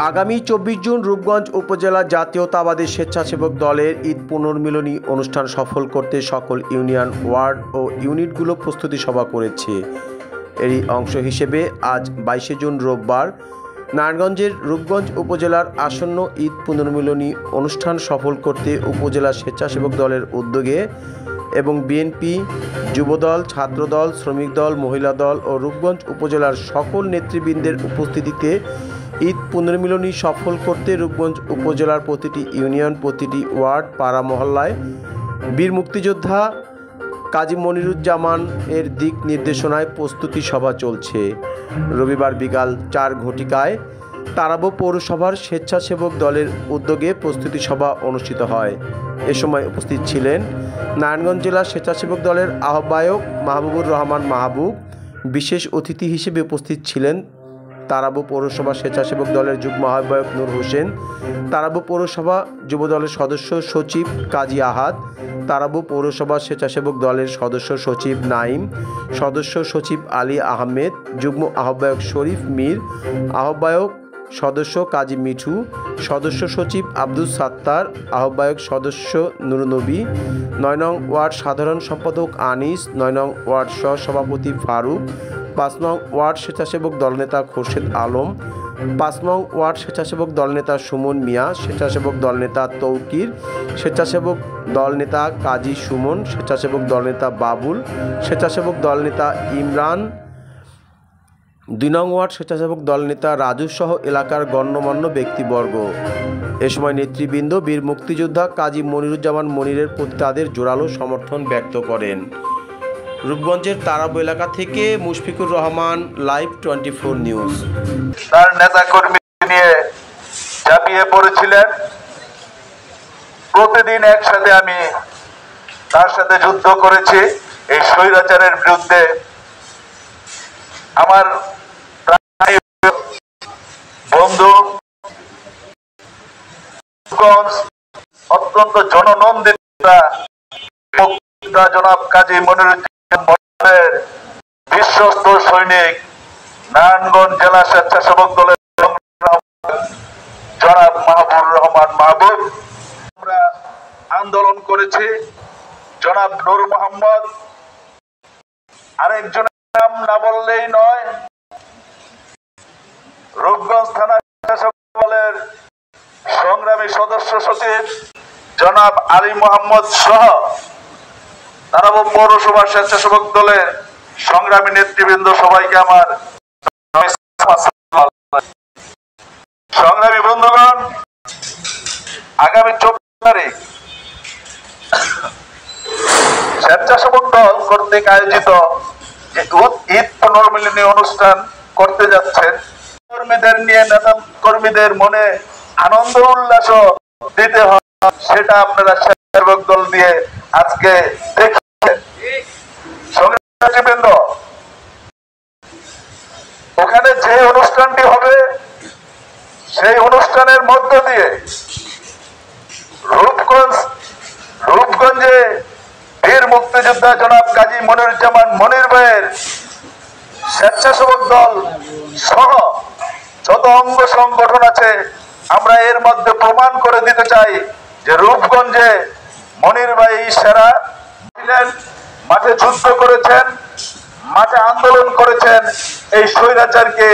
আগামী 24 জুন রূপগঞ্জ উপজেলা জাতীয়তাবাদী স্বেচ্ছাসেবক দলের ঈদ পুনর্মিলনী অনুষ্ঠান সফল করতে সকল ইউনিয়ন, ওয়ার্ড ও ইউনিটগুলো প্রস্তুতি সভা করেছে। এরই অংশ হিসেবে আজ 22 জুন রোববার নারায়ণগঞ্জের রূপগঞ্জ উপজেলার আসন্ন ঈদ পুনর্মিলনী অনুষ্ঠান সফল করতে উপজেলা স্বেচ্ছাসেবক দলের উদ্যোগে এবং বিএনপি, যুবদল, ছাত্রদল, শ্রমিক দল, মহিলা দল ও রূপগঞ্জ উপজেলার সকল নেতৃবৃন্দের উপস্থিতিতে ঈদ পুনর্মিলনী সফল করতে রূপগঞ্জ উপজেলার প্রতিটি ইউনিয়ন, প্রতিটি ওয়ার্ড, পাড়া মহল্লায় বীর মুক্তিযোদ্ধা কাজী মনিরুজ্জামান এর দিক নির্দেশনায় প্রস্তুতি সভা চলছে। রবিবার বিকাল 4 ঘটিকায় তারাবো পৌরসভার স্বেচ্ছাসেবক দলের উদ্যোগে প্রস্তুতি সভা অনুষ্ঠিত হয়। এ সময় উপস্থিত ছিলেন নারায়ণগঞ্জ জেলা স্বেচ্ছাসেবক দলের আহ্বায়ক মাহবুবুর রহমান মাহবুব। বিশেষ অতিথি হিসেবে উপস্থিত ছিলেন তারাবো পৌরসভা স্বেচ্ছাসেবক দলের যুগ্ম আহ্বায়ক নূর হোসেন, তারাবো পৌরসভা যুবদলের সদস্য সচিব কাজী আহাদ, তারাবো পৌরসভা স্বেচ্ছাসেবক দলের সদস্য সচিব নাইম, সদস্য সচিব আলী আহমেদ, যুগ্ম আহ্বায়ক শরীফ মীর, আহ্বায়ক সদস্য কাজী মিঠু, সদস্য সচিব আব্দুল সাত্তার, আহ্বায়ক সদস্য নুরনবী, 9 নং ওয়ার্ড সাধারণ সম্পাদক আনিস, 9 নং ওয়ার্ড সহসভাপতি ফারুক, 5 নং ওয়ার্ড স্বেচ্ছাসেবক দলনেতা খোরশেদ আলম, 5 নং ওয়ার্ড স্বেচ্ছাসেবক দলনেতা সুমন মিয়া, স্বেচ্ছাসেবক দলনেতা তৌকির, স্বেচ্ছাসেবক দলনেতা কাজী সুমন, স্বেচ্ছাসেবক দলনেতা বাবুল, স্বেচ্ছাসেবক দলনেতা ইমরান, 2 নং ওয়ার্ড স্বেচ্ছাসেবক দলনেতা রাজু সহ এলাকার গণ্যমান্য ব্যক্তিবর্গ। এ সময় নেতৃবৃন্দ বীর মুক্তিযোদ্ধা কাজী মনিরুজ্জামান মনিরের প্রতি তাদের জোরালো সমর্থন ব্যক্ত করেন। রূপগঞ্জের তারাবো এলাকা থেকে মুশফিকুর রহমান, লাইভ 24 নিউজ। তার নেতা কর্মী নিয়ে ঝাঁপিয়ে পড়েছিলেন। প্রতিদিন একসাথে আমি তার সাথে যুদ্ধ করেছি এই স্বৈরাচারের বিরুদ্ধে। আমার বন্ধু অত্যন্ত জননন্দিত জনাব কাজী মনিরুজ্জামান বিশ্বস্ত সৈনিক, নারায়ণগঞ্জ জেলা স্বেচ্ছাসেবক দলের জনাব মাহবুবুর রহমান মাহবুব। আমরা আন্দোলন করেছি জনাব নূর মোহাম্মদ, আরেকজনের নাম না বললেই নয়, রূপগঞ্জ থানা স্বেচ্ছাসেবক দলের সংগ্রামী সদস্য সচিব জনাব আলী মোহাম্মদ সহ তারাবো পৌরসভা স্বেচ্ছাসেবক দলের সংগ্রামী নেতৃবৃন্দ, সবাইকে আমার সংগ্রামী বন্ধুগণ, আগামী 24 তারিখ স্বেচ্ছাসেবক দল কর্তৃক আয়োজিত যে ঈদ পুনর্মিলনী অনুষ্ঠান করতে যাচ্ছেন, কর্মীদের নিয়ে নেতা কর্মীদের মনে আনন্দ উল্লাস দিতে হয়, সেটা আপনারা স্বেচ্ছাসেবক দল দিয়ে আজকে দেখছেন। সংগ্রামীবৃন্দ, ওখানে যে অনুষ্ঠানটি হবে সেই অনুষ্ঠানের মধ্য দিয়ে রূপগঞ্জে বীর মুক্তিযোদ্ধা জনাব কাজী মনিরুজ্জামান মনির ভাইয়ের স্বেচ্ছাসেবক দল সহ যত অঙ্গ সংগঠন আছে, আমরা এর মধ্যে প্রমাণ করে দিতে চাই যে রূপগঞ্জে মনির ভাই সেরা ছিলেন, মাঠে যুদ্ধ করেছেন, মাঠে আন্দোলন করেছেন, এই স্বৈরাচারকে,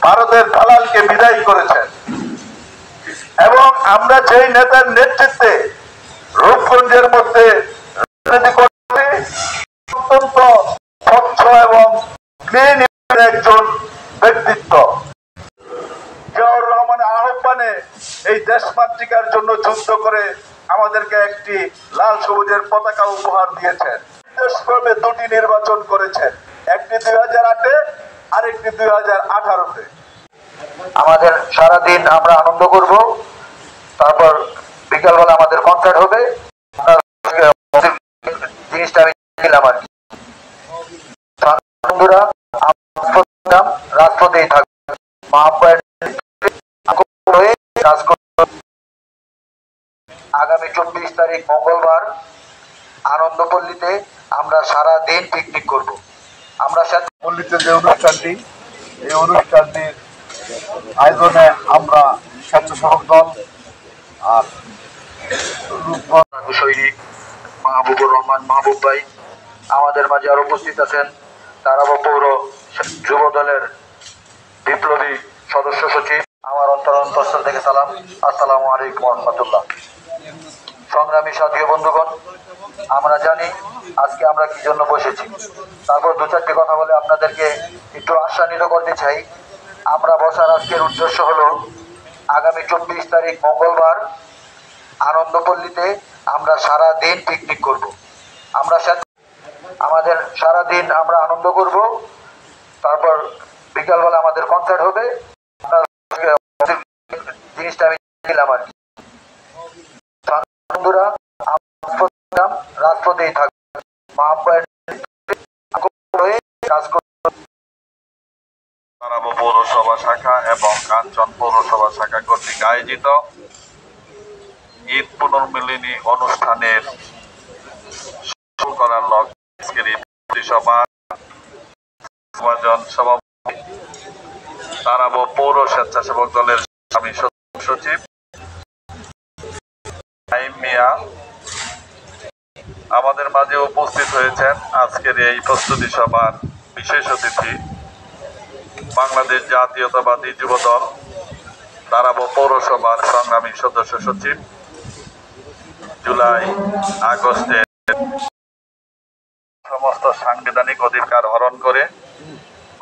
ভারতের দালালকে বিদায় করেছেন। এবং আমরা যেই নেতার নেতৃত্বে রূপগঞ্জের মধ্যে রাজনীতি করছি, অত্যন্ত স্বচ্ছ এবং ক্লিন একজন ব্যক্তিত্ব। জিয়াউর রহমানের আহ্বানে এই দেশমাতৃকার জন্য যুদ্ধ করে আমাদেরকে একটি লাল সবুজের পতাকা উপহার দিয়েছেন। দেশক্রমে 2টি নির্বাচন করেছেন, একটি 2008-এ আরেকটি 2018-তে। আমাদের সারাদিন আমরা আনন্দ করব, তারপর বিকালবেলা আমাদের কনসার্ট হবে। জিনিসটা আমি দিলাম আর কি। বন্ধুরা, রাজপথেই থাকবে, আগামী 24 তারিখ মঙ্গলবার আনন্দপল্লীতে আমরা সারা দিন পিকনিক করব। আমরা পল্লীতে যে অনুষ্ঠানটি এই অনুষ্ঠানটির আয়োজনে আমরা স্বেচ্ছাসেবক দল আর সৈনিক মাহবুবুর রহমান মাহবুব ভাই আমাদের মাঝে আরো উপস্থিত আছেন। তারাবা পৌর যুব দলের বিপ্লবী সদস্য সচিব। আমার অন্তরস্থল থেকে সালাম, আসসালামু আলাইকুম ওয়া রাহমাতুল্লাহ। সংগ্রামী সাথী বন্ধুগণ, আমরা জানি আজকে আমরা কি জন্য বসেছি। তারপর দু চারটি কথা বলে আপনাদেরকে একটু আশান্বিত করতে চাই। আমরা বসার আজকের উদ্দেশ্য হলো আগামী 24 তারিখ মঙ্গলবার আনন্দপল্লীতে আমরা সারা দিন পিকনিক করব। আমাদের সারা দিন আমরা আনন্দ করব, তারপর বিকালবেলা আমাদের কনসার্ট হবে। জিনিসটা আমি দিলাম আর কি। বন্ধুরা রাজপথেই থাকবে, তারাবো পৌরসভা শাখা এবং কাঞ্চন পৌরসভা শাখা কর্তৃক আয়োজিত ঈদ পুনর্মিলনী অনুষ্ঠানের শুরু করার লক্ষ্যে সভাপতি তারাবো পৌর স্বেচ্ছাসেবক দলের আমি সচিব মিয়া আমাদের মাঝে উপস্থিত হয়েছেন। আজকের এই প্রস্তুতি সভার বিশেষ অতিথি বাংলাদেশ জাতীয়তাবাদী যুবদল তারাবো পৌরসভার সংগ্রামী সদস্য সচিব, জুলাই আগস্টে সমস্ত সাংবিধানিক অধিকার হরণ করে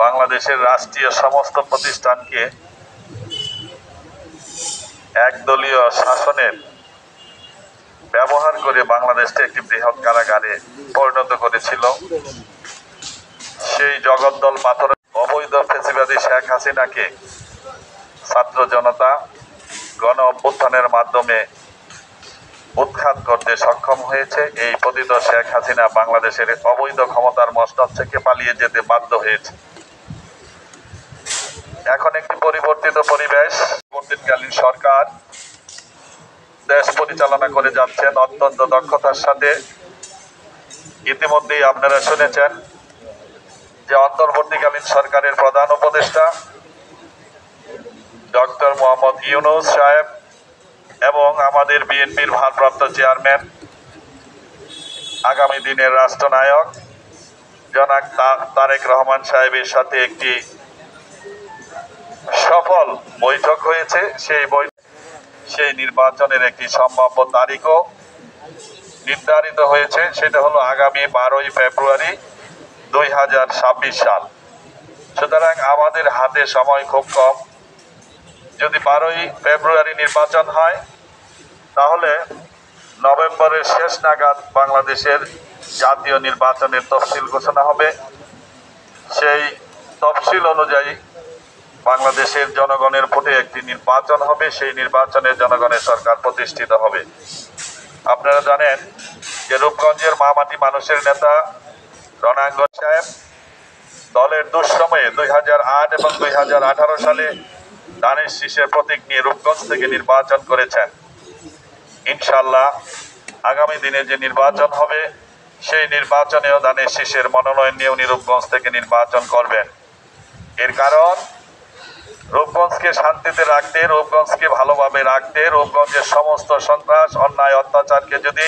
বাংলাদেশের রাষ্ট্রীয় সমস্ত প্রতিষ্ঠানকে একদলীয় শাসনের ব্যবহার করে বাংলাদেশকে একটি বৃহৎ কারাগারে পরিণত করেছিল। সেই জগদ্দল পাথরের অবৈধ ফ্যাসিবাদী শেখ হাসিনাকে ছাত্র জনতা গণ অভ্যুত্থানের মাধ্যমে উৎখাত করতে সক্ষম হয়েছে। এই পতিত শেখ হাসিনা বাংলাদেশের অবৈধ ক্ষমতার মসনদ থেকে পালিয়ে যেতে বাধ্য হয়েছে। এখন একটি পরিবর্তিত পরিবেশ, পরিবর্তনকালীন সরকার দেশ পরিচালনা করে যাচ্ছেন অত্যন্ত দক্ষতার সাথে। ইতিমধ্যেই আপনারা শুনেছেন যে অন্তর্বর্তীকালীন সরকারের প্রধান উপদেষ্টা ডক্টর মোহাম্মদ ইউনূস সাহেব এবং আমাদের বিএনপির ভারপ্রাপ্ত চেয়ারম্যান আগামী দিনের রাষ্ট্রনায়ক জনাব তারেক রহমান সাহেবের সাথে একটি সফল বৈঠক হয়েছে। সেই নির্বাচনের একটি সম্ভাব্য তারিখও নির্ধারিত হয়েছে, সেটা হলো আগামী 12ই ফেব্রুয়ারি 2026 সাল। সুতরাং আমাদের হাতে সময় খুব কম। যদি 12ই ফেব্রুয়ারি নির্বাচন হয় তাহলে নভেম্বরের শেষ নাগাদ বাংলাদেশের জাতীয় নির্বাচনের তফসিল ঘোষণা হবে। সেই তফসিল অনুযায়ী বাংলাদেশের জনগণের ভোটে একটি নির্বাচন হবে, সেই নির্বাচনে জনগণের সরকার প্রতিষ্ঠিত হবে। আপনারা জানেন যে রূপগঞ্জের মামাটি মানুষের নেতা রণাঙ্গ সাহেব দলের দুঃসময়ে 2008 এবং 2018 সালে ধানের শীষের প্রতীক নিয়ে রূপগঞ্জ থেকে নির্বাচন করেছেন। ইনশাআল্লাহ আগামী দিনে যে নির্বাচন হবে সেই নির্বাচনেও ধানের শীষের মনোনয়ন নিয়ে উনি রূপগঞ্জ থেকে নির্বাচন করবেন। এর কারণ রূপগঞ্জকে শান্তিতে রাখতে, রূপগঞ্জকে ভালোভাবে রাখতে, রূপগঞ্জের সমস্ত সন্ত্রাস অন্যায় অত্যাচারকে যদি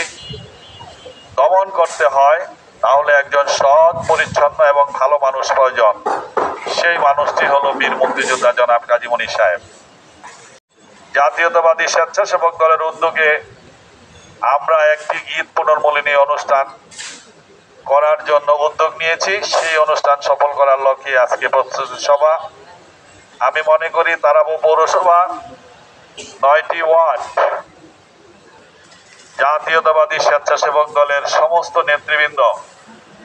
দমন করতে হয় তাহলে একজন সৎ পরিচ্ছন্ন এবং ভালো মানুষ প্রয়োজন। সেই মানুষটি হলো বীর মুক্তিযোদ্ধা জনাব কাজী মনির সাহেব। জাতীয়তাবাদী স্বেচ্ছাসেবক দলের উদ্যোগে আমরা একটি ঈদ পুনর্মিলনী অনুষ্ঠান করার জন্য উদ্যোগ নিয়েছি। সেই অনুষ্ঠান সফল করার লক্ষ্যে আজকে প্রস্তুতি সভা। আমি মনে করি তারাবো পৌরসভা 9টি ওয়ার্ড জাতীয়তাবাদী স্বেচ্ছাসেবক দলের সমস্ত নেতৃবৃন্দ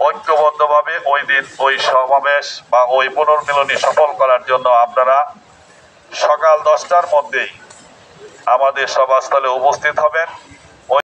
ঐক্যবদ্ধভাবে ওই দিন ওই সমাবেশ বা ওই পুনর্মিলনী সফল করার জন্য আপনারা সকাল 10টার মধ্যেই আমাদের সভাস্থলে উপস্থিত হবেন।